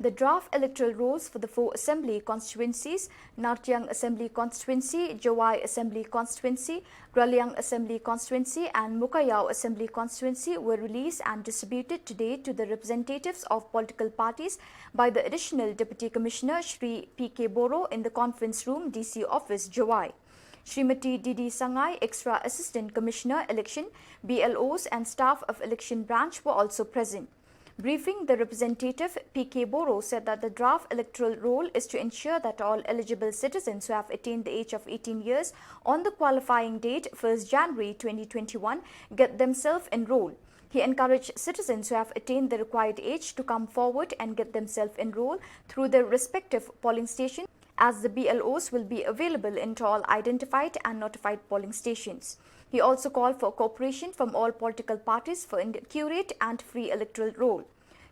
The draft electoral rolls for the 4 assembly constituencies, Nartiang Assembly Constituency, JOWAI Assembly Constituency, Graliang Assembly Constituency and Mukayao Assembly Constituency were released and distributed today to the representatives of political parties by the Additional Deputy Commissioner Shri P.K. Boro in the conference room DC office, JOWAI. Srimati Didi Sangai, Extra Assistant Commissioner Election, BLOs and staff of Election Branch were also present. Briefing the representative, P.K. Boro said that the draft electoral roll is to ensure that all eligible citizens who have attained the age of 18 years on the qualifying date 1st January 2021 get themselves enrolled. He encouraged citizens who have attained the required age to come forward and get themselves enrolled through their respective polling stations, as the BLOs will be available in all identified and notified polling stations. He also called for cooperation from all political parties for an accurate and free electoral roll.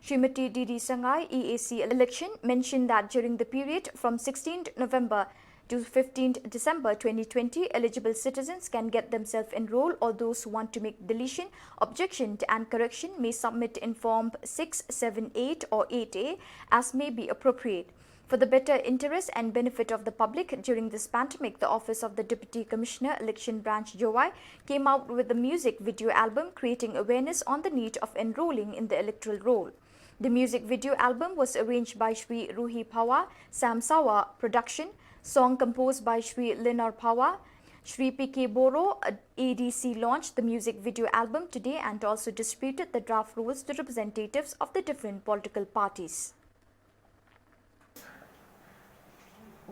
Srimati Didi Sangai, EAC election, mentioned that during the period from 16th November to 15th December 2020, eligible citizens can get themselves enrolled, or those who want to make deletion, objection and correction may submit in Form 6, 7, 8 or 8A as may be appropriate. For the better interest and benefit of the public during this pandemic, the Office of the Deputy Commissioner, Election Branch JOWAI, came out with a music video album creating awareness on the need of enrolling in the electoral roll. The music video album was arranged by Shri Ruhi Pawa, Sam Sawa Production, song composed by Shri Leonor Pawa. Shri P.K. Boro, ADC, launched the music video album today and also distributed the draft rolls to representatives of the different political parties.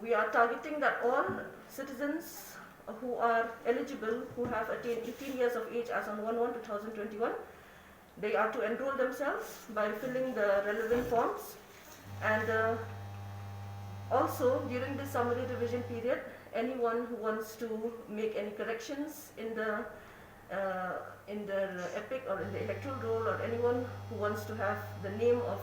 We are targeting that all citizens who are eligible, who have attained 18 years of age as on 1/1/2021, they are to enroll themselves by filling the relevant forms, and also during the summary revision period, anyone who wants to make any corrections in the epic or in the electoral roll, or anyone who wants to have the name of